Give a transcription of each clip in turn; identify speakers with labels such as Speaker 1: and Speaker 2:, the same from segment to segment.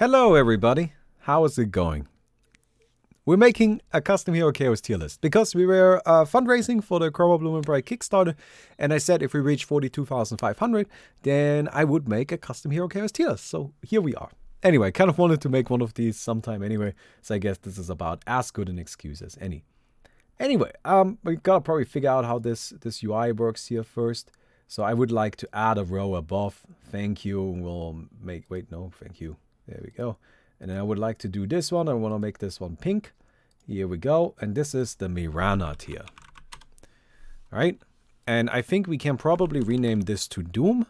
Speaker 1: Hello everybody, how is it going? We're making a custom Hero Chaos tier list because we were fundraising for the Chroma Bloom and Bright Kickstarter, and I said if we reach 42,500 then I would make a custom Hero Chaos tier list, so here we are. Anyway, I kind of wanted to make one of these sometime anyway, so I guess this is about as good an excuse as any. Anyway, we gotta probably figure out how this UI works here first. So I would like to add a row above. Thank you. We'll make, wait, no, thank you. There we go. And then I would like to do this one. I want to make this one pink. Here we go. And this is the Mirana tier. All right. And I think we can probably rename this to Doom.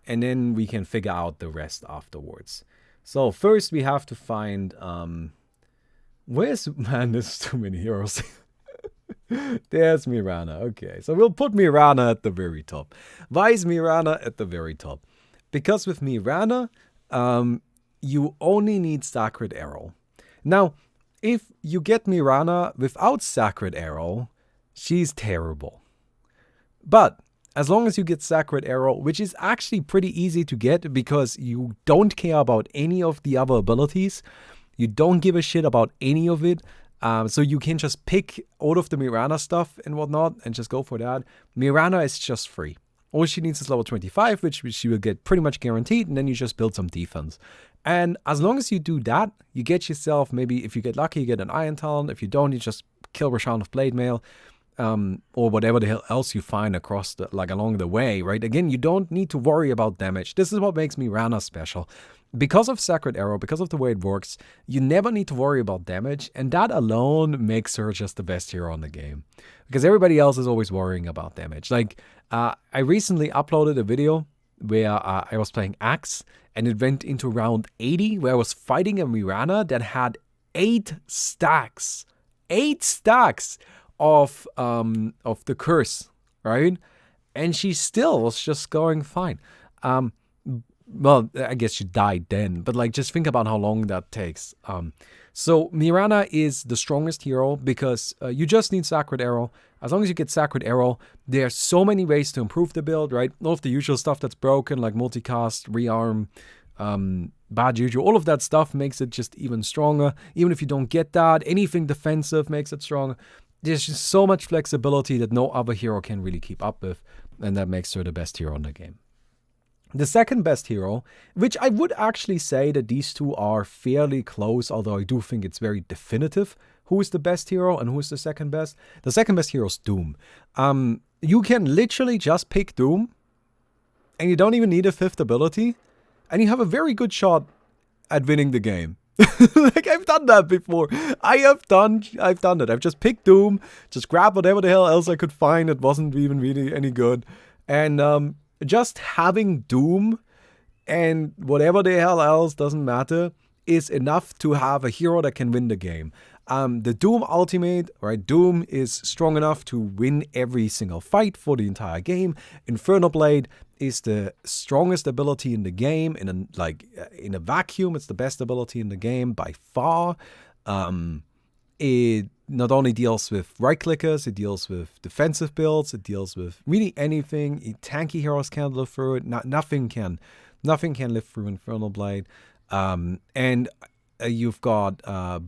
Speaker 1: And then we can figure out the rest afterwards. So first we have to find, where's, man, there's too many heroes. There's Mirana. Okay, so we'll put Mirana at the very top. Why is Mirana at the very top? Because with Mirana, you only need Sacred Arrow. Now, if you get Mirana without Sacred Arrow, she's terrible. But as long as you get Sacred Arrow, which is actually pretty easy to get because you don't care about any of the other abilities, you don't give a shit about any of it, so you can just pick out of the Mirana stuff and whatnot and just go for that. Mirana is just free. All she needs is level 25, which she will get pretty much guaranteed, and then you just build some defense. And as long as you do that, you get yourself, maybe if you get lucky, you get an Iron Talent. If you don't, you just kill Rashawn of Blade Mail, or whatever the hell else you find across the, along the way, right? Again, you don't need to worry about damage. This is what makes Mirana special. Because of Sacred Arrow, because of the way it works, you never need to worry about damage, and that alone makes her just the best hero in the game. Because everybody else is always worrying about damage. Like, I recently uploaded a video where I was playing Axe, and it went into round 80, where I was fighting a Mirana that had 8 stacks. 8 stacks of the curse, right? And she still was just going fine. Well, I guess she died then, but like just think about how long that takes. So Mirana is the strongest hero because you just need Sacred Arrow. As long as you get Sacred Arrow, there's so many ways to improve the build, right? All of the usual stuff that's broken, like multicast, rearm, bad juju, all of that stuff makes it just even stronger. Even if you don't get that, anything defensive makes it stronger. There's just so much flexibility that no other hero can really keep up with, and that makes her the best hero in the game. The second best hero, which I would actually say that these two are fairly close, although I do think it's very definitive who is the best hero and who is the second best. The second best hero is Doom. You can literally just pick Doom, and you don't even need a 5th ability, and you have a very good shot at winning the game. Like, I've done that before. I've done that. I've just picked Doom, just grabbed whatever the hell else I could find that wasn't even really any good, and just having Doom and whatever the hell else doesn't matter is enough to have a hero that can win the game. The Doom ultimate, right? Doom is strong enough to win every single fight for the entire game. Infernal Blade is the strongest ability in the game. In a vacuum, it's the best ability in the game by far. It not only deals with right clickers, it deals with defensive builds, it deals with really anything. Tanky heroes can't live through it. Nothing can live through Infernal Blade. And you've got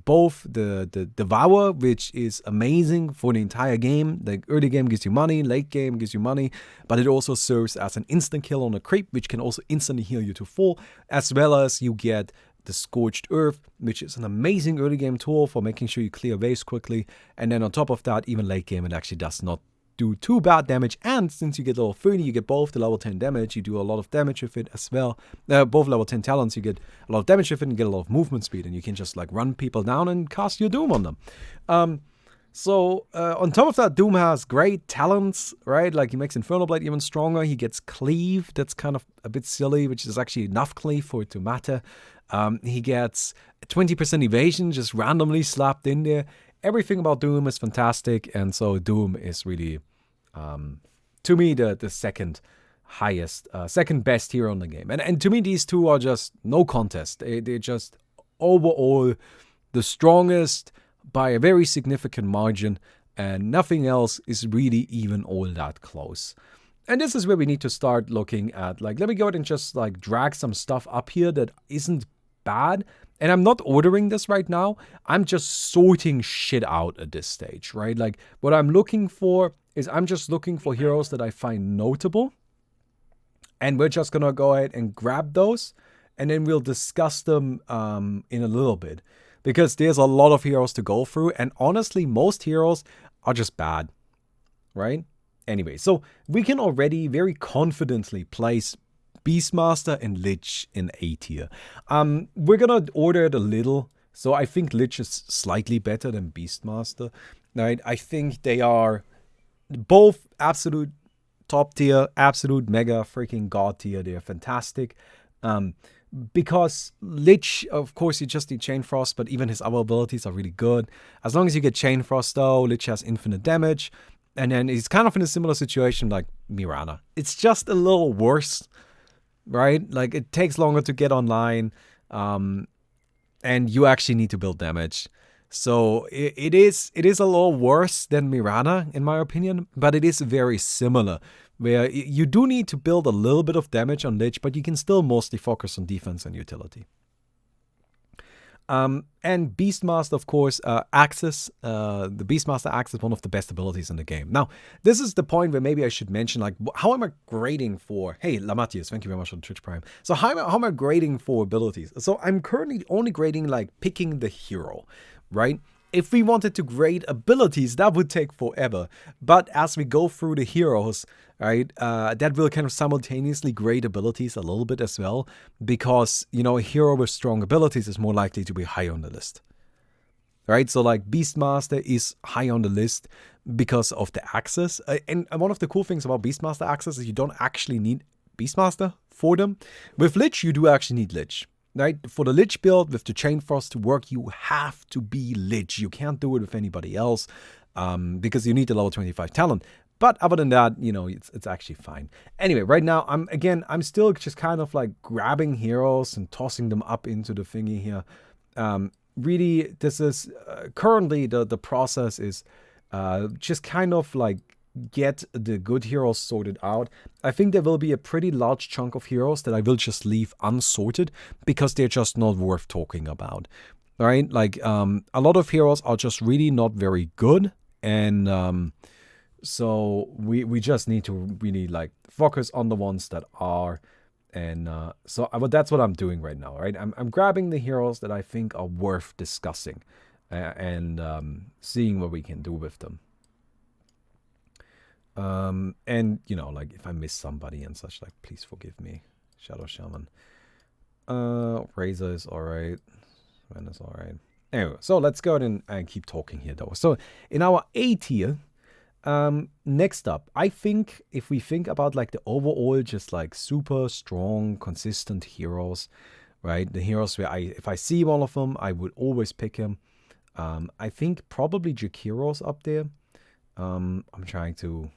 Speaker 1: both the Devour, which is amazing for the entire game. The early game gives you money, late game gives you money, but it also serves as an instant kill on a creep, which can also instantly heal you to full, as well as you get the Scorched Earth, which is an amazing early game tool for making sure you clear waves quickly. And then on top of that, even late game, it actually does not do too bad damage. And since you get level 30, you get both the level 10 damage, you do a lot of damage with it as well. Both level 10 talents, you get a lot of damage with it and you get a lot of movement speed, and you can just like run people down and cast your Doom on them. So on top of that, Doom has great talents, right? Like he makes Infernal Blade even stronger. He gets Cleave, that's kind of a bit silly, which is actually enough Cleave for it to matter. He gets 20% evasion just randomly slapped in there. Everything about Doom is fantastic, and so Doom is really, to me, the second highest, second best hero in the game. And to me, these two are just no contest. They're just overall the strongest by a very significant margin, and nothing else is really even all that close. And this is where we need to start looking at, like, let me go ahead and just like drag some stuff up here that isn't bad. And I'm not ordering this right now. I'm just sorting shit out at this stage, right? Like, what I'm looking for is I'm just looking for heroes that I find notable. And we're just going to go ahead and grab those. And then we'll discuss them in a little bit. Because there's a lot of heroes to go through. And honestly, most heroes are just bad, right? Anyway, so we can already very confidently place Beastmaster and Lich in A tier. We're gonna order it a little, so I think Lich is slightly better than Beastmaster. Right? I think they are both absolute top tier, absolute mega freaking god tier. They are fantastic. Because Lich, of course, you just need Chain Frost, but even his other abilities are really good. As long as you get Chain Frost, though, Lich has infinite damage. And then he's kind of in a similar situation like Mirana. It's just a little worse, right? Like, it takes longer to get online, and you actually need to build damage. So it is a little worse than Mirana, in my opinion, but it is very similar, where you do need to build a little bit of damage on Lich, but you can still mostly focus on defense and utility. And Beastmaster, of course, Axis. The Beastmaster Axe is one of the best abilities in the game. Now, this is the point where maybe I should mention, like, how am I grading for... Hey, Lamatius, thank you very much for the Twitch Prime. So how am I grading for abilities? So I'm currently only grading, like, picking the hero, right? If we wanted to grade abilities, that would take forever. But as we go through the heroes, right, that will kind of simultaneously grade abilities a little bit as well. Because, you know, a hero with strong abilities is more likely to be high on the list. Right, so like Beastmaster is high on the list because of the access. And one of the cool things about Beastmaster access is you don't actually need Beastmaster for them. With Lich, you do actually need Lich. Right, for the Lich build, with the Chain Frost to work, you have to be Lich. You can't do it with anybody else because you need the level 25 talent. But other than that, you know, it's actually fine. Anyway, right now, I'm still just kind of like grabbing heroes and tossing them up into the thingy here. Really, this is currently the process is just kind of like get the good heroes sorted out. I think there will be a pretty large chunk of heroes that I will just leave unsorted because they're just not worth talking about. Right? Like, a lot of heroes are just really not very good. And so we just need to really like focus on the ones that are. And but that's what I'm doing right now, right? I'm grabbing the heroes that I think are worth discussing and seeing what we can do with them. And, you know, like, if I miss somebody and such, like, please forgive me. Shadow Shaman. Razor is alright. Sven is alright. Anyway, so let's go ahead and keep talking here, though. So, in our A tier, next up, I think if we think about, like, the overall just, like, super strong, consistent heroes, right? The heroes where if I see one of them, I would always pick him. I think probably Jakiro's up there. I'm trying to...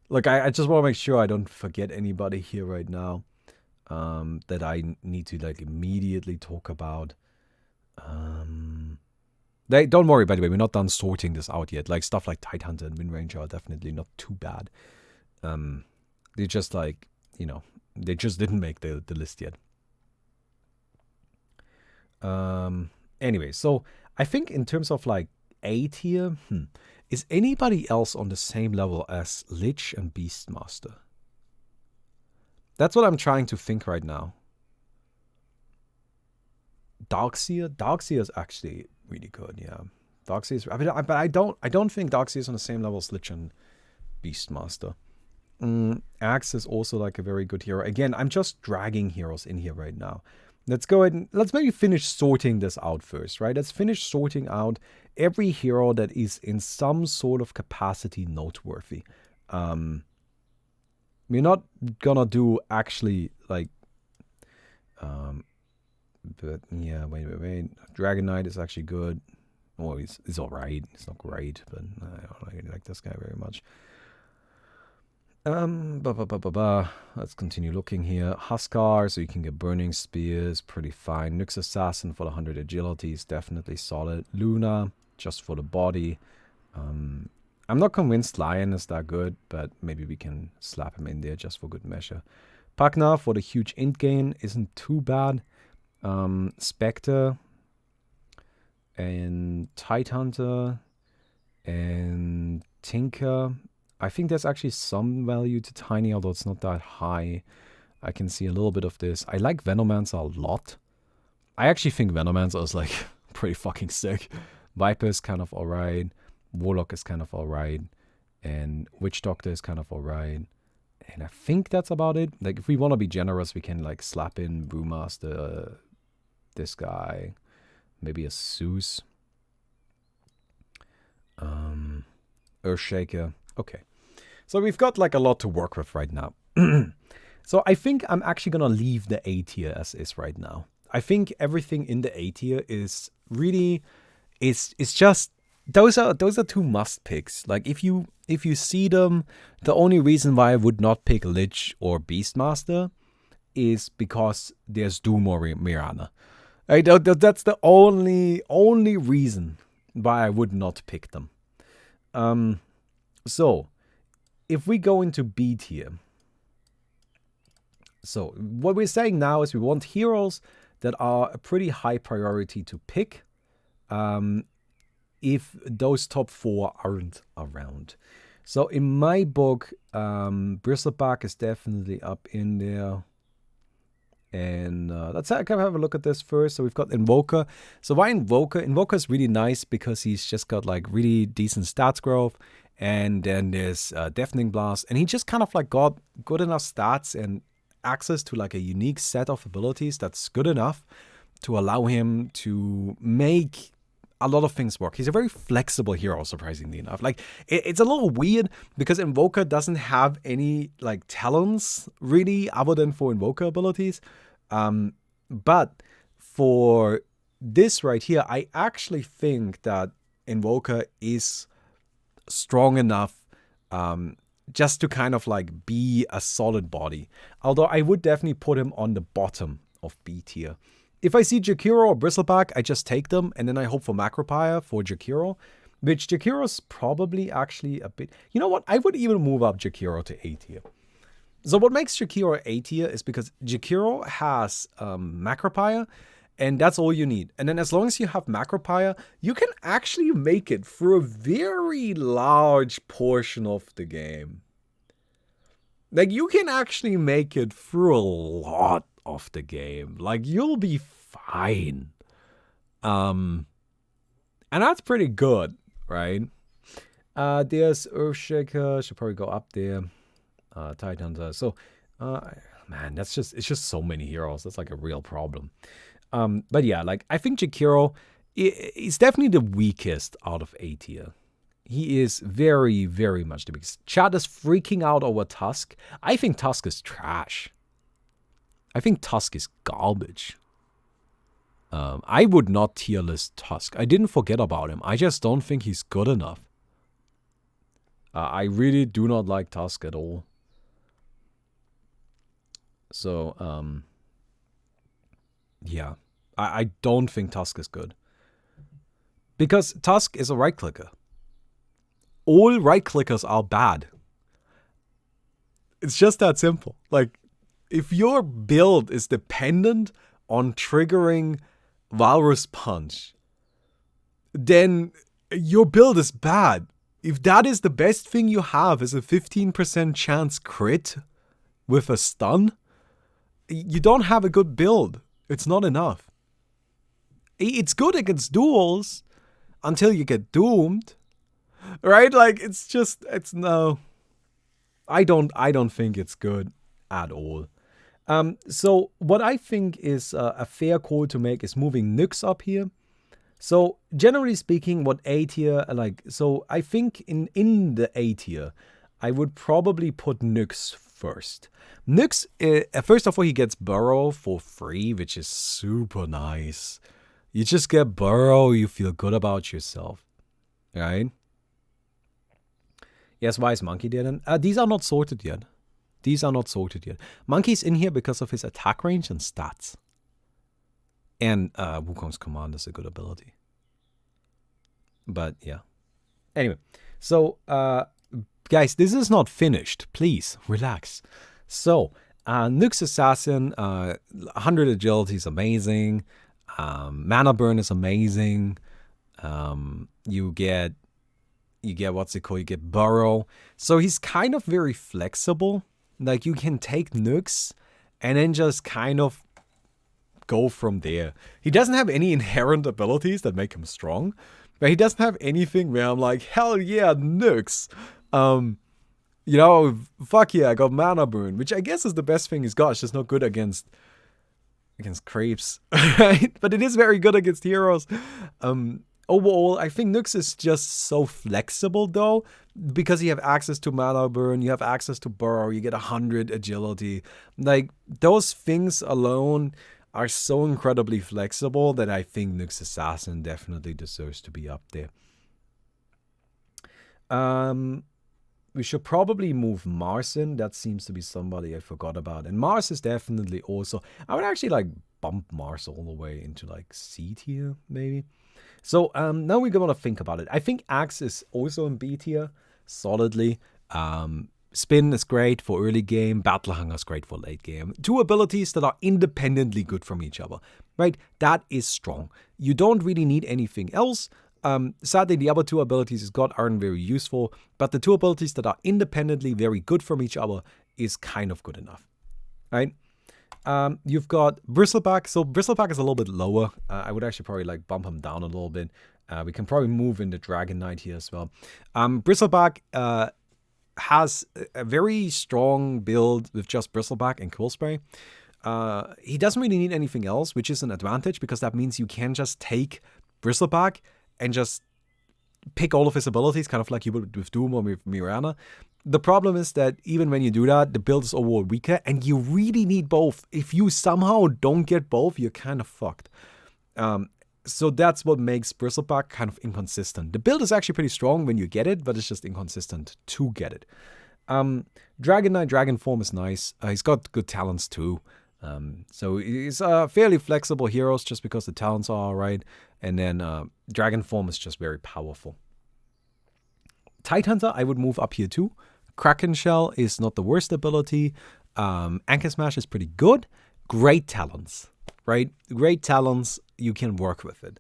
Speaker 1: Look, I just want to make sure I don't forget anybody here right now that I need to, like, immediately talk about. Don't worry, by the way, we're not done sorting this out yet. Like, stuff like Tidehunter and Windranger are definitely not too bad. They just, like, you know, they just didn't make the list yet. Anyway, so I think in terms of, like, A tier, is anybody else on the same level as Lich and Beastmaster? That's what I'm trying to think right now. Darkseer? Darkseer is actually really good, yeah. Darkseer is... I mean, but I don't think Darkseer is on the same level as Lich and Beastmaster. Axe is also like a very good hero. Again, I'm just dragging heroes in here right now. Let's go ahead and let's maybe finish sorting this out first, right? Let's finish sorting out every hero that is in some sort of capacity noteworthy. We're not gonna do actually like, but yeah, wait. Dragon Knight is actually good. Well, he's alright. It's not great, but I don't really like this guy very much. Let's continue looking here. Huskar, so you can get Burning Spears, pretty fine. Nyx Assassin for the 100 agility is definitely solid. Luna, just for the body. I'm not convinced Lion is that good, but maybe we can slap him in there just for good measure. Pagna for the huge int gain isn't too bad. Spectre and Tidehunter and Tinker. I think there's actually some value to Tiny, although it's not that high. I can see a little bit of this. I like Venomancer a lot. I actually think Venomancer is like pretty fucking sick. Viper is kind of alright. Warlock is kind of alright. And Witch Doctor is kind of alright. And I think that's about it. Like, if we want to be generous, we can like slap in Brewmaster, this guy, maybe a Zeus, Earthshaker. Okay. So we've got like a lot to work with right now. So I think I'm actually going to leave the A tier as is right now. I think everything in the A tier is really, it's just, those are two must picks. Like if you see them, the only reason why I would not pick Lich or Beastmaster is because there's Doom or Mirana. That's the only reason why I would not pick them. So if we go into B tier, so what we're saying now is we want heroes that are a pretty high priority to pick if those top 4 aren't around. So in my book, Bristleback is definitely up in there. And let's have a look at this first. So we've got Invoker. So why Invoker? Invoker is really nice because he's just got like really decent stats growth. And then there's Deafening Blast. And he just kind of like got good enough stats and access to like a unique set of abilities that's good enough to allow him to make a lot of things work. He's a very flexible hero, surprisingly enough. Like, it's a little weird because Invoker doesn't have any like talents really other than for Invoker abilities. But for this right here, I actually think that Invoker is strong enough just to kind of like be a solid body. Although I would definitely put him on the bottom of B tier. If I see Jakiro or Bristleback, I just take them, and then I hope for Macropire for Jakiro, which Jakiro's probably actually a bit... You know what? I would even move up Jakiro to A tier. So what makes Jakiro A tier is because Jakiro has Macropire, and that's all you need. And then as long as you have Macropire, you can actually make it through a very large portion of the game. Like, you can actually make it through a lot of the game. Like, you'll be fine. And that's pretty good, right? There's Earthshaker, should probably go up there. Tidehunter. So, man, it's just so many heroes. That's like a real problem. But yeah, like, I think Jakiro is definitely the weakest out of A tier. He is very, very much the weakest. Chad is freaking out over Tusk. I think Tusk is trash. I think Tusk is garbage. I would not tier list Tusk. I didn't forget about him. I just don't think he's good enough. I really do not like Tusk at all. So, yeah. I don't think Tusk is good. Because Tusk is a right-clicker. All right-clickers are bad. It's just that simple. Like, if your build is dependent on triggering Walrus Punch, then your build is bad. If that is the best thing you have is a 15% chance crit with a stun, you don't have a good build. It's not enough. It's good against duels until you get doomed. Right? Like, it's no. I don't think it's good at all. So what I think is a fair call to make is moving Nyx up here. So generally speaking, what A tier, like, so I think in the A tier, I would probably put Nyx first. Nyx, first of all, he gets Burrow for free, which is super nice. You just get Burrow, you feel good about yourself, right? Yes, why is Monkey there then? These are not sorted yet. These are not sorted yet. Monkey's in here because of his attack range and stats. And Wukong's Command is a good ability. But yeah. Anyway, so guys, this is not finished. Please, relax. So, Nyx Assassin, 100 agility is amazing. Mana burn is amazing. You get what's it called? You get burrow. So he's kind of very flexible. Like you can take Nyx and then just kind of go from there. He doesn't have any inherent abilities that make him strong, but he doesn't have anything where I'm like, hell yeah, Nyx. You know, fuck yeah, I got mana burn, which I guess is the best thing he's got. It's just not good against creeps, right? But it is very good against heroes. Overall, I think Nyx is just so flexible though, because you have access to mana burn, you have access to burrow, you get 100 agility. Like those things alone are so incredibly flexible that I think Nyx Assassin definitely deserves to be up there. We should probably move Mars in. That seems to be somebody I forgot about. And Mars is definitely also... I would actually like bump Mars all the way into like C tier, maybe. So now we're going to think about it. I think Axe is also in B tier, solidly. Spin is great for early game. Battle Hunger is great for late game. Two abilities that are independently good from each other, right? That is strong. You don't really need anything else. Sadly, the other two abilities he's got aren't very useful, but the two abilities that are independently very good from each other is kind of good enough, right? You've got Bristleback. So Bristleback is a little bit lower. I would actually probably like bump him down a little bit. We can probably move into Dragon Knight here as well. Bristleback has a very strong build with just Bristleback and Quill Spray. He doesn't really need anything else, which is an advantage because that means you can just take Bristleback and just pick all of his abilities, kind of like you would with Doom or with Mirana. The problem is that even when you do that, the build is overall weaker, and you really need both. If you somehow don't get both, you're kind of fucked. So that's what makes Bristleback kind of inconsistent. The build is actually pretty strong when you get it, but it's just inconsistent to get it. Dragon Knight, Dragon Form is nice. He's got good talents too. So he's fairly flexible heroes just because the talents are alright. And then Dragon Form is just very powerful. Tidehunter, I would move up here too. Kraken Shell is not the worst ability. Anchor Smash is pretty good. Great talents, right? Great talents, you can work with it.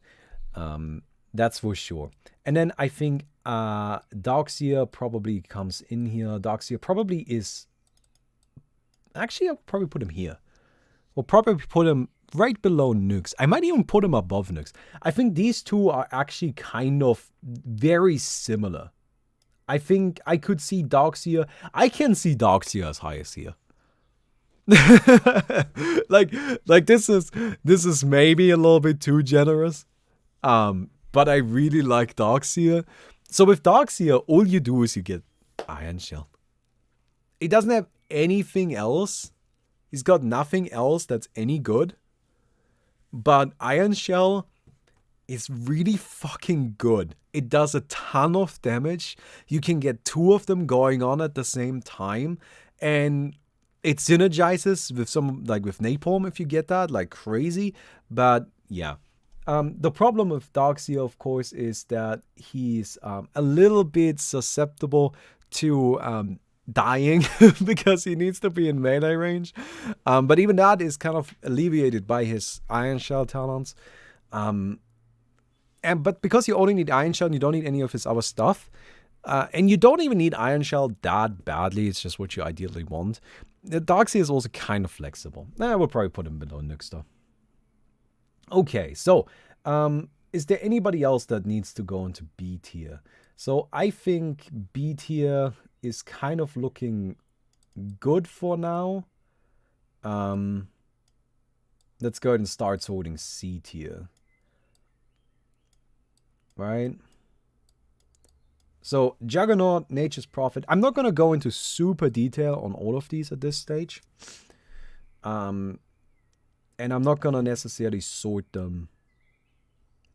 Speaker 1: That's for sure. And then I think Darkseer probably comes in here. Darkseer probably is... Actually, I'll probably put him here. We'll probably put him right below Nyx. I might even put him above Nyx. I think these two are actually kind of very similar. I think I could see Darkseer. I can see Darkseer as high as here. like this is maybe a little bit too generous. But I really like Darkseer. So with Darkseer, all you do is you get Iron Shell. It doesn't have anything else. He's got nothing else that's any good. But Iron Shell is really fucking good. It does a ton of damage. You can get two of them going on at the same time. And it synergizes with some, like with Napalm if you get that, like crazy. But yeah. The problem with Darkseer, of course, is that he's a little bit susceptible to dying because he needs to be in melee range. But even that is kind of alleviated by his Iron Shell talents. But because you only need Iron Shell and you don't need any of his other stuff, and you don't even need Iron Shell that badly, it's just what you ideally want. Darkseer is also kind of flexible. I would probably put him below Nyx though. Okay, so is there anybody else that needs to go into B tier? So I think B tier is kind of looking good for now. Let's go ahead and start sorting C tier. Right? So Juggernaut, Nature's Prophet. I'm not going to go into super detail on all of these at this stage. And I'm not going to necessarily sort them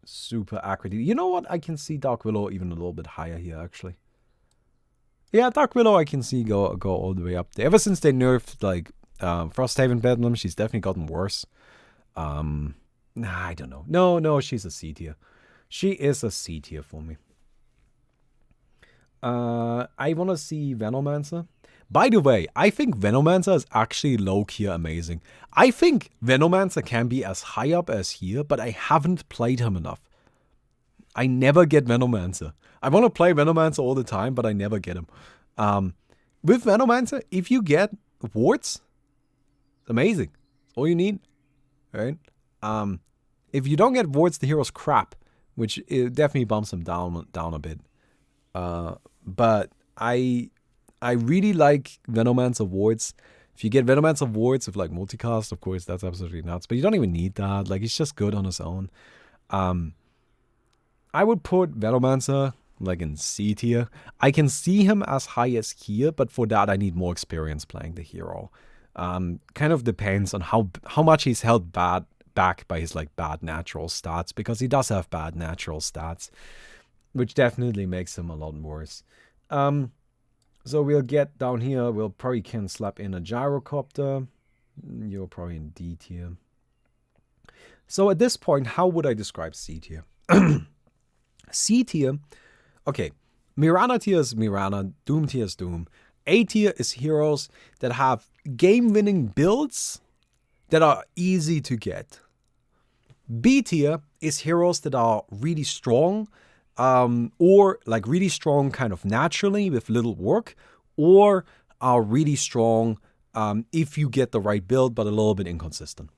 Speaker 1: super accurately. You know what? I can see Dark Willow even a little bit higher here, actually. Yeah, Dark Willow I can see go all the way up there. Ever since they nerfed, like, Frosthaven Bedlam, she's definitely gotten worse. Nah, I don't know. No, she's a C tier. She is a C tier for me. I want to see Venomancer. By the way, I think Venomancer is actually low-key amazing. I think Venomancer can be as high up as here, but I haven't played him enough. I never get Venomancer. I want to play Venomancer all the time, but I never get him. With Venomancer, if you get wards, it's amazing. It's all you need, right? If you don't get wards, the hero's crap, which it definitely bumps him down a bit. But I really like Venomancer wards. If you get Venomancer wards with like multicast, of course, that's absolutely nuts. But you don't even need that. Like, he's just good on his own. I would put Venomancer like in C tier. I can see him as high as here, but for that I need more experience playing the hero. Kind of depends on how much he's held back by his like bad natural stats, because he does have bad natural stats, which definitely makes him a lot worse. So we'll get down here. We'll probably can slap in a gyrocopter. You're probably in D tier. So at this point, how would I describe C tier? C tier, okay, Mirana tier is Mirana, Doom tier is Doom. A tier is heroes that have game-winning builds that are easy to get. B tier is heroes that are really strong, or like really strong kind of naturally with little work, or are really strong if you get the right build, but a little bit inconsistent.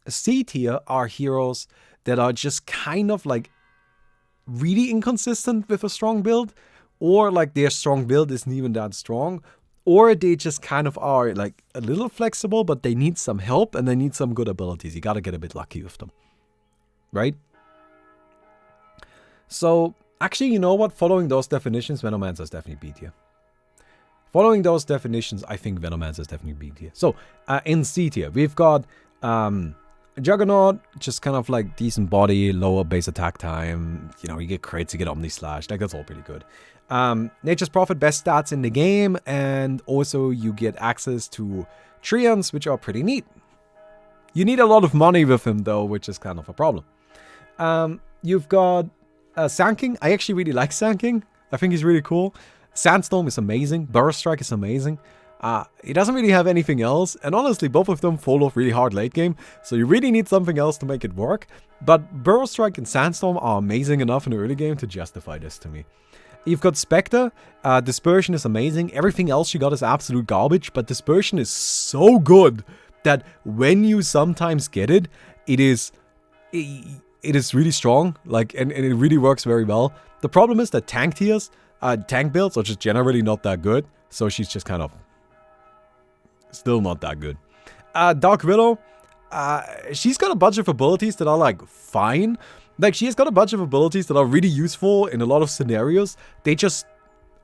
Speaker 1: C tier are heroes that are just kind of like really inconsistent with a strong build, or like their strong build isn't even that strong, or they just kind of are like a little flexible, but they need some help and they need some good abilities. You gotta get a bit lucky with them, right? So actually, you know what? Following those definitions, Venomancer is definitely B tier. Following those definitions, I think Venomancer is definitely B tier. So in C tier, we've got Juggernaut, just kind of like decent body, lower base attack time. You know, you get crits, you get Omni Slash. Like, that's all pretty good. Nature's Prophet, best stats in the game. And also you get access to Treants, which are pretty neat. You need a lot of money with him, though, which is kind of a problem. You've got Sand. I actually really like Sand. I think he's really cool. Sandstorm is amazing. Burst Strike is amazing. He doesn't really have anything else, and honestly, both of them fall off really hard late game, so you really need something else to make it work. But Burrow Strike and Sandstorm are amazing enough in the early game to justify this to me. You've got Spectre. Dispersion is amazing. Everything else you got is absolute garbage, but Dispersion is so good that when you sometimes get it, it is really strong, like, and it really works very well. The problem is that tank builds are just generally not that good, so she's just kind of still not that good. Dark Widow, she's got a bunch of abilities that are like fine. Like, she's got a bunch of abilities that are really useful in a lot of scenarios. They just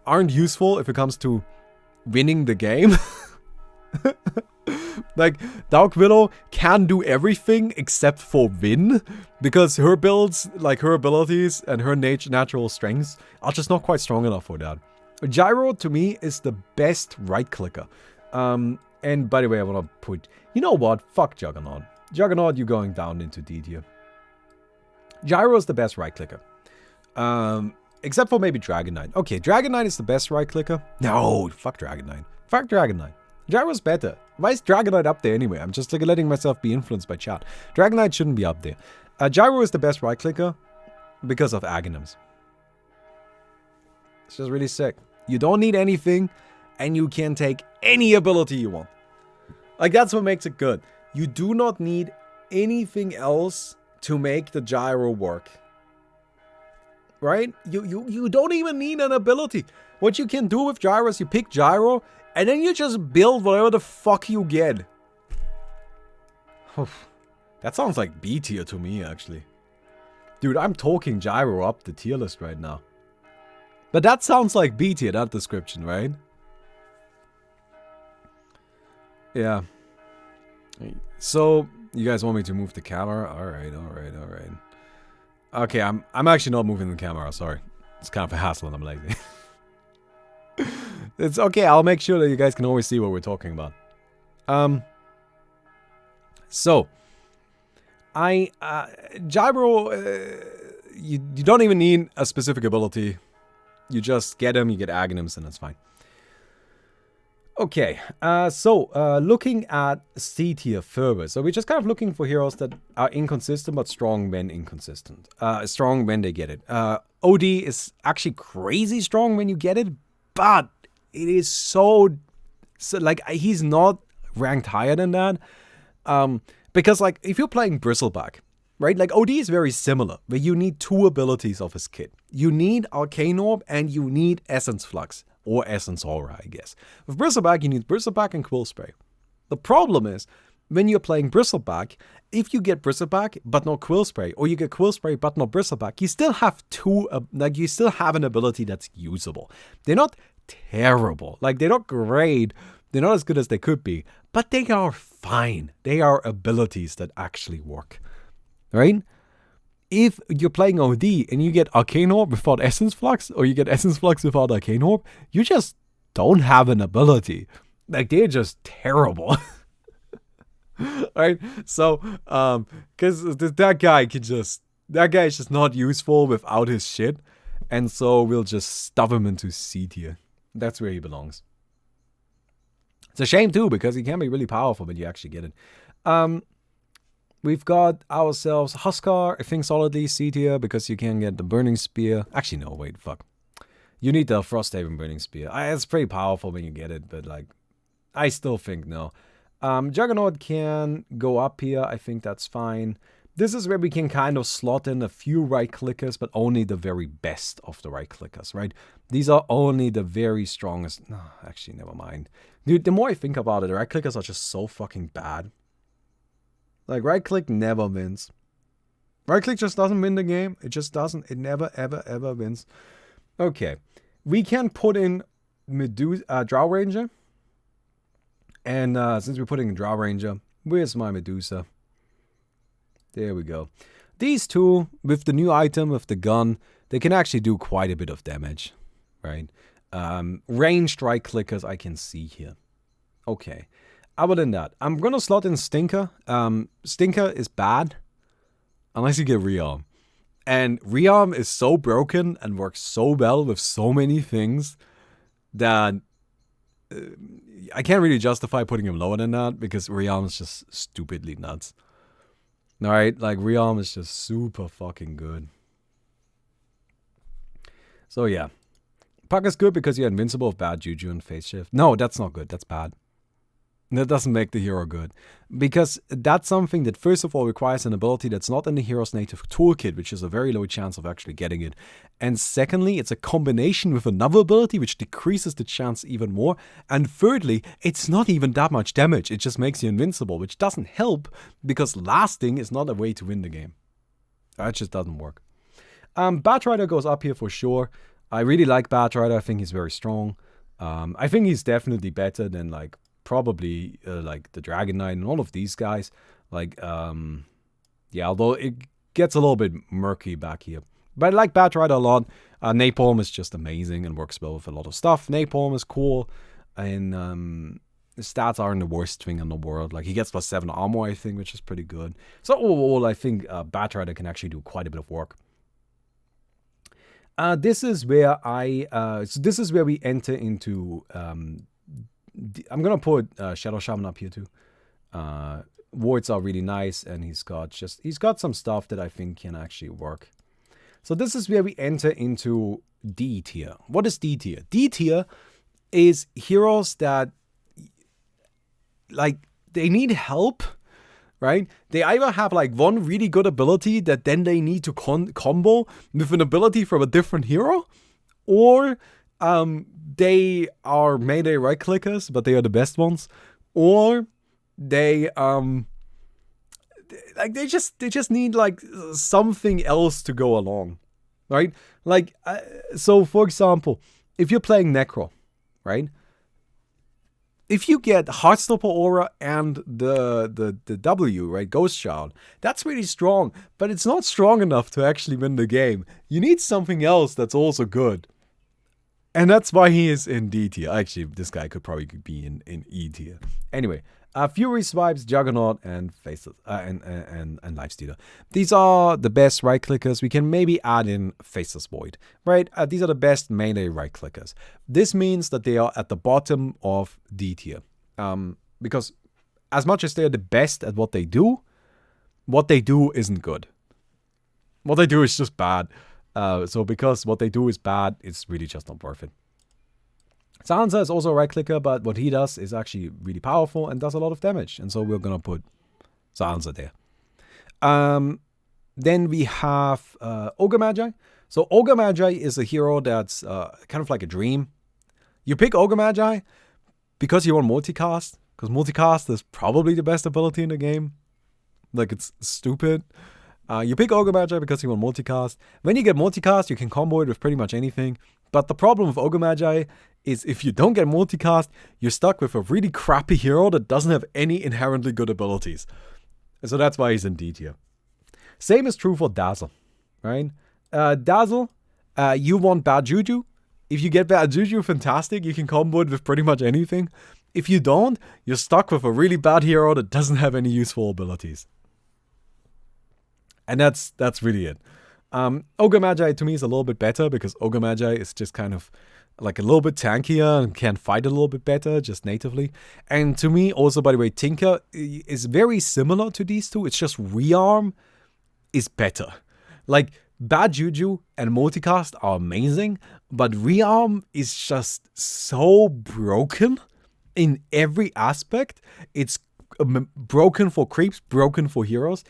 Speaker 1: aren't useful if it comes to winning the game. Like, Dark Widow can do everything except for win, because her builds, like her abilities and her natural strengths are just not quite strong enough for that. Gyro, to me, is the best right-clicker. And by the way, I want to put... You know what? Fuck Juggernaut. Juggernaut, you're going down into D tier. Gyro is the best right-clicker. Except for maybe Dragon Knight. Okay, Dragon Knight is the best right-clicker. No, fuck Dragon Knight. Fuck Dragon Knight. Gyro's better. Why is Dragon Knight up there anyway? I'm just like letting myself be influenced by chat. Dragon Knight shouldn't be up there. Gyro is the best right-clicker because of Aghanims. It's just really sick. You don't need anything, and you can take any ability you want. Like, that's what makes it good. You do not need anything else to make the gyro work. Right? You don't even need an ability. What you can do with gyro is you pick gyro, and then you just build whatever the fuck you get. That sounds like B tier to me, actually. Dude, I'm talking gyro up the tier list right now. But that sounds like B tier, that description, right? Yeah. So, you guys want me to move the camera? Alright. Okay, I'm actually not moving the camera, sorry. It's kind of a hassle and I'm lazy. It's okay, I'll make sure that you guys can always see what we're talking about. So, Gyro, you don't even need a specific ability. You just get him, you get Aghanims, and that's fine. Okay, so looking at C tier further. So we're just kind of looking for heroes that are inconsistent, but strong when inconsistent. Strong when they get it. OD is actually crazy strong when you get it, but it is so like, he's not ranked higher than that. Because like, if you're playing Bristleback, right? Like, OD is very similar, where you need two abilities of his kit. You need Arcane Orb and you need Essence Flux. Or Essence Aura, I guess. With Bristleback, you need Bristleback and Quill Spray. The problem is, when you're playing Bristleback, if you get Bristleback but not Quill Spray, or you get Quill Spray but not Bristleback, you still have you still have an ability that's usable. They're not terrible. Like, they're not great. They're not as good as they could be, but they are fine. They are abilities that actually work. Right? If you're playing OD and you get Arcane Orb without Essence Flux, or you get Essence Flux without Arcane Orb, you just don't have an ability. Like, they're just terrible. Right? So, because that guy is just not useful without his shit. And so we'll just stuff him into C tier. That's where he belongs. It's a shame too, because he can be really powerful when you actually get it. We've got ourselves Huskar, I think solidly C tier, because you can get the Burning Spear. Actually, no, wait, fuck. You need the Frosthaven Burning Spear. It's pretty powerful when you get it, but like, I still think no. Juggernaut can go up here. I think that's fine. This is where we can kind of slot in a few right clickers, but only the very best of the right clickers, right? These are only the very strongest. No, actually, never mind. Dude, the more I think about it, the right clickers are just so fucking bad. Like, right click never wins. Right click just doesn't win the game. It just doesn't. It never, ever, ever wins. Okay. We can put in Drow Ranger. And since we're putting in Drow Ranger, where's my Medusa? There we go. These two, with the new item, with the gun, they can actually do quite a bit of damage. Right? Ranged right clickers I can see here. Okay. Other than that, I'm going to slot in Stinker. Stinker is bad unless you get Rearm. And Rearm is so broken and works so well with so many things that I can't really justify putting him lower than that, because Rearm is just stupidly nuts. Alright, like, Rearm is just super fucking good. So yeah. Puck is good because you're invincible of bad juju and phase shift. No, that's not good. That's bad. That doesn't make the hero good. Because that's something that, first of all, requires an ability that's not in the hero's native toolkit, which is a very low chance of actually getting it. And secondly, it's a combination with another ability, which decreases the chance even more. And thirdly, it's not even that much damage. It just makes you invincible, which doesn't help, because lasting is not a way to win the game. That just doesn't work. Batrider goes up here for sure. I really like Batrider. I think he's very strong. I think he's definitely better than, like, probably like the Dragon Knight and all of these guys. Like, yeah, although it gets a little bit murky back here. But I like Batrider a lot. Napalm is just amazing and works well with a lot of stuff. Napalm is cool. And his stats aren't the worst thing in the world. Like, he gets +7 armor, I think, which is pretty good. So overall, I think Batrider can actually do quite a bit of work. This is where this is where we enter into I'm gonna put Shadow Shaman up here too. Wards are really nice, and he's got some stuff that I think can actually work. So this is where we enter into D tier. What is D tier? D tier is heroes that, like, they need help, right? They either have like one really good ability that then they need to combo with an ability from a different hero, or they are melee right clickers, but they are the best ones, or they like they just need like something else to go along, right? Like, so for example, if you're playing Necro, right? If you get Heartstopper Aura and the W, right, Ghost Child, that's really strong, but it's not strong enough to actually win the game. You need something else that's also good. And that's why he is in D tier. Actually, this guy could probably be in E tier. Anyway, Fury Swipes, Juggernaut, and Faceless, and Lifestealer. These are the best right clickers. We can maybe add in Faceless Void, right? These are the best melee right clickers. This means that they are at the bottom of D tier. Because as much as they're the best at what they do isn't good. What they do is just bad. So because what they do is bad, it's really just not worth it. Silencer is also a right clicker, but what he does is actually really powerful and does a lot of damage. And so we're going to put Silencer there. Then we have Ogre Magi. So Ogre Magi is a hero that's kind of like a dream. You pick Ogre Magi because you want multicast. Because multicast is probably the best ability in the game. Like, it's stupid. You pick Ogre Magi because you want multicast. When you get multicast, you can combo it with pretty much anything. But the problem with Ogre Magi is if you don't get multicast, you're stuck with a really crappy hero that doesn't have any inherently good abilities. So that's why he's in D tier. Same is true for Dazzle, right? Dazzle, you want bad juju. If you get bad juju, fantastic. You can combo it with pretty much anything. If you don't, you're stuck with a really bad hero that doesn't have any useful abilities. And that's really it. Ogre Magi to me is a little bit better because Ogre Magi is just kind of like a little bit tankier and can fight a little bit better just natively. And to me also, by the way, Tinker is very similar to these two. It's just Rearm is better. Like, bad juju and multicast are amazing, but Rearm is just so broken in every aspect. It's broken for creeps, broken for heroes,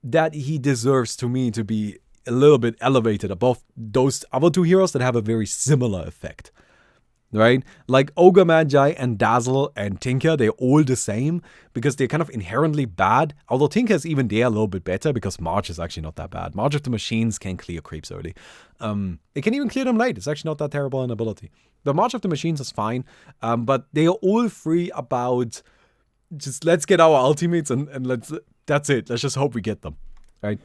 Speaker 1: that he deserves to me to be a little bit elevated above those other two heroes that have a very similar effect, right? Like Ogre Magi and Dazzle and Tinker, they're all the same because they're kind of inherently bad. Although Tinker is even there a little bit better because March is actually not that bad. March of the Machines can clear creeps early. It can even clear them late. It's actually not that terrible an ability. The March of the Machines is fine, but they are all three about just let's get our ultimates and that's it. Let's just hope we get them, right?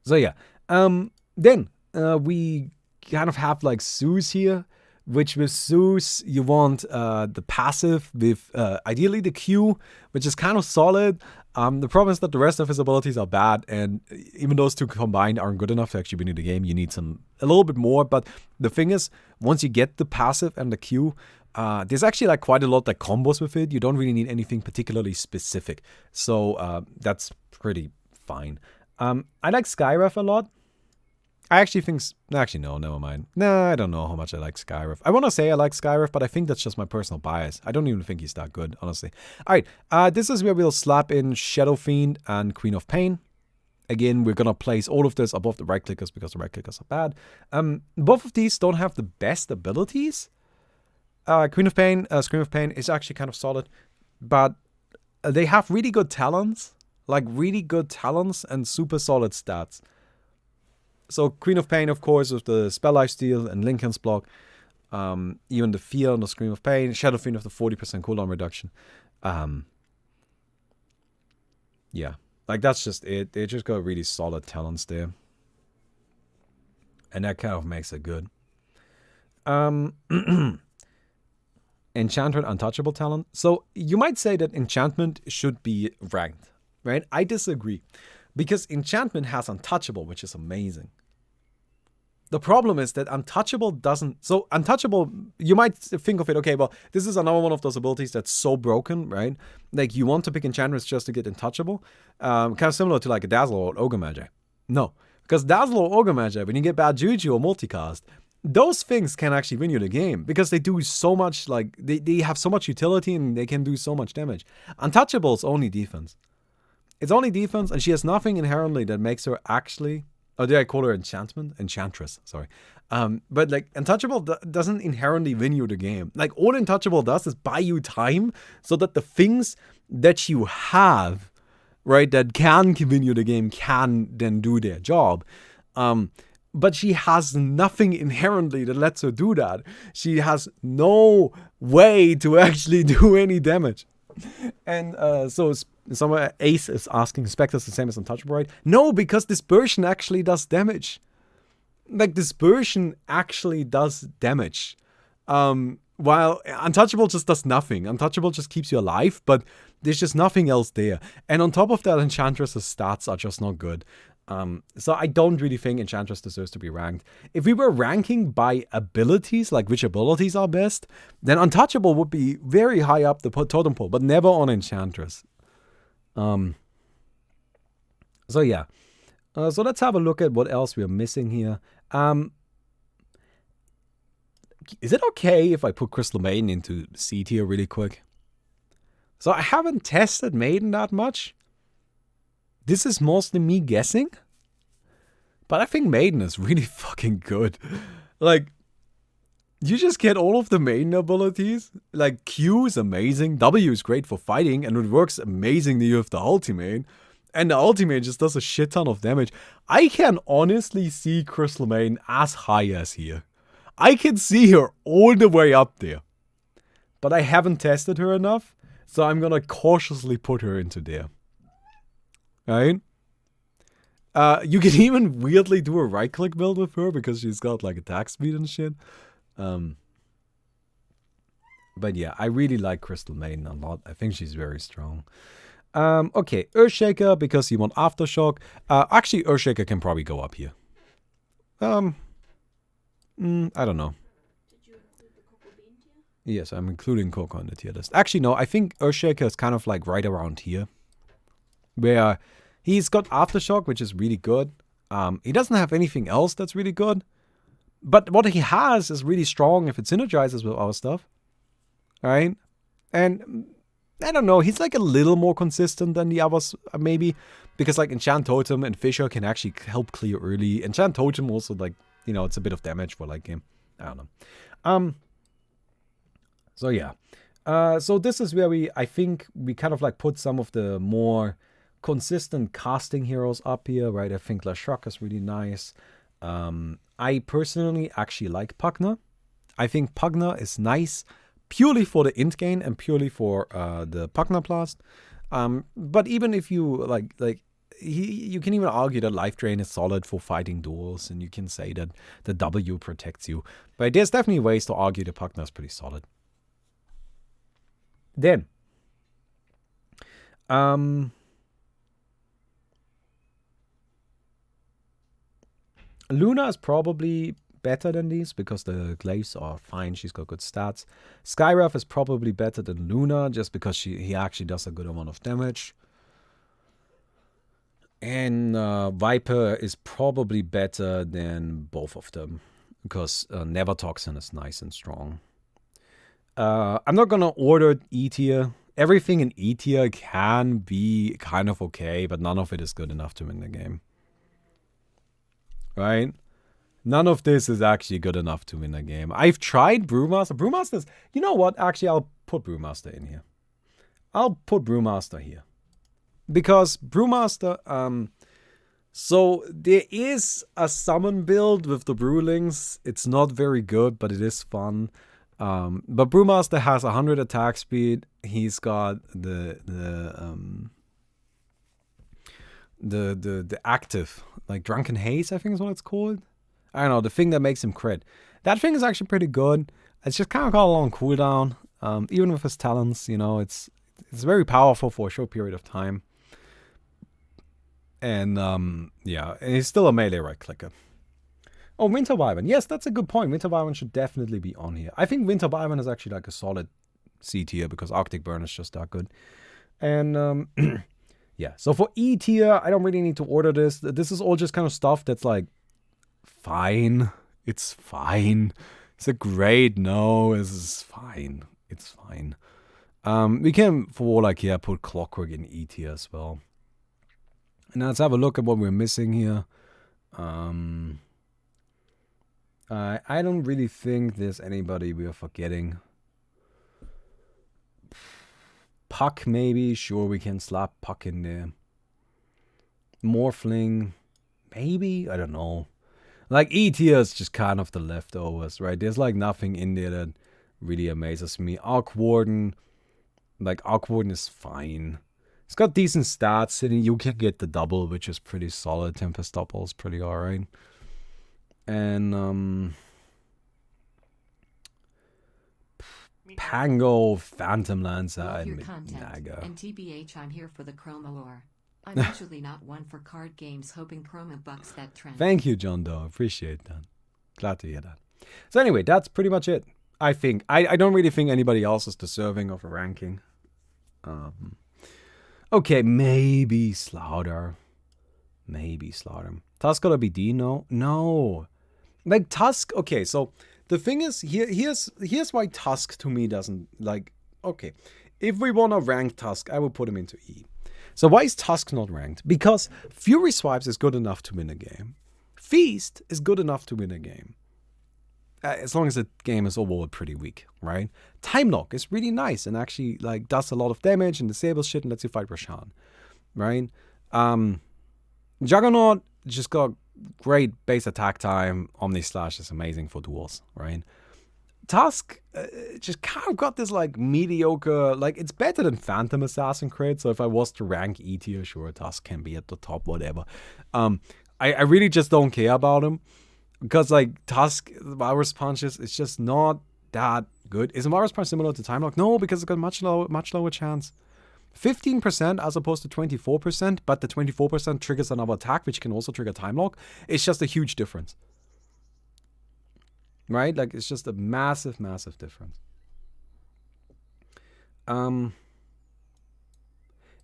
Speaker 1: So yeah, then we kind of have like Zeus here, which with Zeus you want the passive with ideally the Q, which is kind of solid. The problem is that the rest of his abilities are bad, and even those two combined aren't good enough to actually win the game. You need a little bit more, but the thing is, once you get the passive and the Q, there's actually like quite a lot that combos with it. You don't really need anything particularly specific, so that's pretty fine. I like Skyref a lot. I actually think... Actually, no, never mind. Nah, I don't know how much I like Skyref. I want to say I like Skyref, but I think that's just my personal bias. I don't even think he's that good, honestly. Alright, this is where we'll slap in Shadow Fiend and Queen of Pain. Again, we're going to place all of this above the right clickers because the right clickers are bad. Both of these don't have the best abilities. Queen of Pain, Scream of Pain is actually kind of solid, but they have really good talents. Like, really good talents and super solid stats. So, Queen of Pain, of course, with the Spell Lifesteal and Lincoln's block. Even the Fear on the Scream of Pain. Shadow Fiend with the 40% cooldown reduction. Yeah. Like, that's just it. They just got really solid talents there. And that kind of makes it good. Enchantment, Untouchable talent. So, you might say that Enchantment should be ranked. Right? I disagree. Because Enchantment has Untouchable, which is amazing. The problem is that Untouchable doesn't... So, Untouchable, you might think of it, okay, well, this is another one of those abilities that's so broken, right? Like, you want to pick Enchantments just to get Untouchable. Kind of similar to, like, a Dazzle or Ogre Magi. No. Because Dazzle or Ogre Magi, when you get bad Juju or Multicast, those things can actually win you the game. Because they do so much, like... They have so much utility and they can do so much damage. Untouchable is only defense. It's only defense, and she has nothing inherently that makes her actually... Oh, did I call her enchantment? Enchantress, sorry. But, like, Untouchable doesn't inherently win you the game. Like, all Untouchable does is buy you time so that the things that you have, right, that can win you the game can then do their job. But she has nothing inherently that lets her do that. She has no way to actually do any damage. And so somewhere Ace is asking, Spectre's the same as Untouchable, right? No, because Dispersion actually does damage. Like, Dispersion actually does damage. While Untouchable just does nothing. Untouchable just keeps you alive, but there's just nothing else there. And on top of that, Enchantress's stats are just not good. So I don't really think Enchantress deserves to be ranked. If we were ranking by abilities, like which abilities are best, then Untouchable would be very high up the totem pole, but never on Enchantress. So yeah. So let's have a look at what else we are missing here. Is it okay if I put Crystal Maiden into C tier really quick? So I haven't tested Maiden that much. This is mostly me guessing. But I think Maiden is really fucking good. Like, you just get all of the Maiden abilities. Like, Q is amazing. W is great for fighting. And it works amazingly with the ultimate. And the ultimate just does a shit ton of damage. I can honestly see Crystal Maiden as high as here. I can see her all the way up there. But I haven't tested her enough. So I'm gonna cautiously put her into there. Right? You can even weirdly do a right-click build with her because she's got like attack speed and shit. But yeah, I really like Crystal Maiden a lot. I think she's very strong. Okay, Earthshaker because you want Aftershock. Actually, Earthshaker can probably go up here. I don't know.
Speaker 2: Did you include the Coco Bean tier?
Speaker 1: Yes, I'm including Coco in the tier list. Actually, no, I think Earthshaker is kind of like right around here. Where he's got Aftershock, which is really good. He doesn't have anything else that's really good. But what he has is really strong if it synergizes with our stuff. Right? And I don't know, he's like a little more consistent than the others, maybe. Because like Enchant Totem and Fisher can actually help clear early. Enchant Totem also like, you know, it's a bit of damage for like game. I don't know. So yeah. So this is where I think we kind of like put some of the more consistent casting heroes up here, right? I think Lashok is really nice. I personally actually like Pugna. I think Pugna is nice purely for the int gain and purely for the Pugna Blast. But even if you like you can even argue that Life Drain is solid for fighting duels, and you can say that the W protects you. But there's definitely ways to argue the Pugna is pretty solid. Then, Luna is probably better than these because the glaives are fine. She's got good stats. Skywrath is probably better than Luna just because he actually does a good amount of damage. And Viper is probably better than both of them because Never Toxin is nice and strong. I'm not gonna order E tier. Everything in E tier can be kind of okay, but none of it is good enough to win the game. Right? None of this is actually good enough to win a game. I've tried Brewmaster. Brewmaster's... You know what? Actually, I'll put Brewmaster in here. I'll put Brewmaster here. Because Brewmaster... So, there is a summon build with the Brewlings. It's not very good, but it is fun. But Brewmaster has 100 attack speed. He's got the active, like Drunken Haze, I think is what it's called. I don't know, the thing that makes him crit. That thing is actually pretty good. It's just kind of got a long cooldown. Even with his talents, you know, it's very powerful for a short period of time. And yeah, and he's still a melee right clicker. Oh, Winter Wyvern. Yes, that's a good point. Winter Wyvern should definitely be on here. I think Winter Wyvern is actually like a solid C tier because Arctic Burn is just that good. And yeah, so for E tier, I don't really need to order this. This is all just kind of stuff that's like fine. It's fine. Is it great? No, this is fine. It's fine. We can, for like here, put Clockwork in E tier as well. And now let's have a look at what we're missing here. I don't really think there's anybody we are forgetting. Puck, maybe. Sure, we can slap Puck in there. Morphling, maybe. I don't know. Like, E tier is just kind of the leftovers, right? There's like nothing in there that really amazes me. Arc Warden, like, Arc Warden is fine. It's got decent stats, and you can get the double, which is pretty solid. Tempest double is pretty alright. And Pango, Phantom Lancer,
Speaker 3: Love your
Speaker 1: and
Speaker 3: content.
Speaker 1: Naga.
Speaker 3: And TBH, I'm here for the Chroma lore. I'm usually not one for card games, hoping Chroma bucks that trend.
Speaker 1: Thank you, John Doe. Appreciate that. Glad to hear that. So anyway, that's pretty much it. I think. I don't really think anybody else is deserving of a ranking. Okay, maybe Slaughter. Maybe Slaughter. Tusk gotta be D? No. Like Tusk, okay, so the thing is, here's why Tusk to me doesn't, like, okay. If we wanna rank Tusk, I would put him into E. So why is Tusk not ranked? Because Fury Swipes is good enough to win a game. Feast is good enough to win a game. As long as the game is overall pretty weak, right? Time Lock is really nice and actually like does a lot of damage and disables shit and lets you fight Rashan, right? Juggernaut just got great base attack time. Omni Slash is amazing for duels, right? Tusk just kind of got this like mediocre, like it's better than Phantom Assassin crit. So if I was to rank E tier, sure, Tusk can be at the top, whatever. I really just don't care about him because like Tusk Virus Punches, it's just not that good. Is a Virus Punch similar to Time Lock? No, because it's got much lower chance. 15% as opposed to 24%, but the 24% triggers another attack, which can also trigger Time Lock. It's just a huge difference. Right? Like, it's just a massive, massive difference.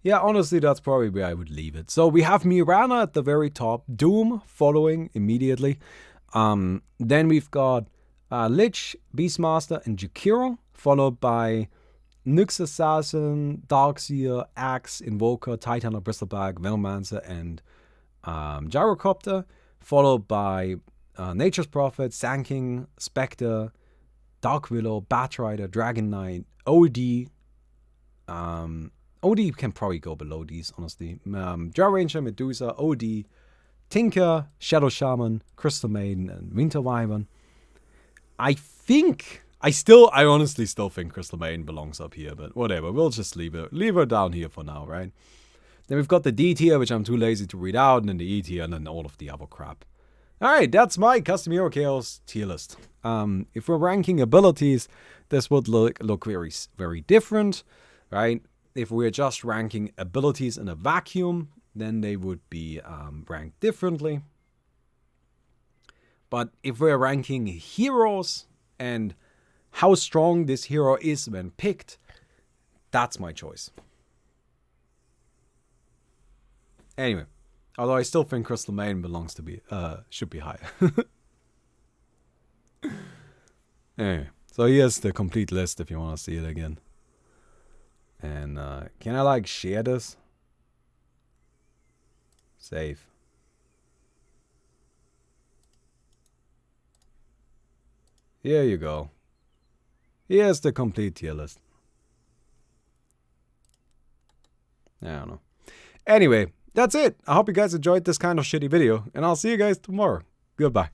Speaker 1: Yeah, honestly, that's probably where I would leave it. So we have Mirana at the very top, Doom following immediately. Then we've got Lich, Beastmaster, and Jakiro, followed by Nyx Assassin, Darkseer, Axe, Invoker, Titan of Bristleback, Venomancer, and Gyrocopter, followed by Nature's Prophet, Sand Spectre, Dark Willow, Batrider, Dragon Knight, OD. OD can probably go below these, honestly. Jar Ranger, Medusa, OD, Tinker, Shadow Shaman, Crystal Maiden, and Winter Wyvern. I honestly still think Crystal Maiden belongs up here, but whatever. We'll just leave her down here for now, right? Then we've got the D tier, which I'm too lazy to read out, and then the E tier, and then all of the other crap. Alright, that's my Custom Hero Chaos tier list. If we're ranking abilities, this would look very, very different, right? If we're just ranking abilities in a vacuum, then they would be ranked differently. But if we're ranking heroes and how strong this hero is when picked, that's my choice. Anyway, although I still think Crystal Maiden should be higher. Anyway, so here's the complete list if you want to see it again. And can I like share this? Save. Here you go. Here's the complete tier list. I don't know. Anyway, that's it. I hope you guys enjoyed this kind of shitty video, and I'll see you guys tomorrow. Goodbye.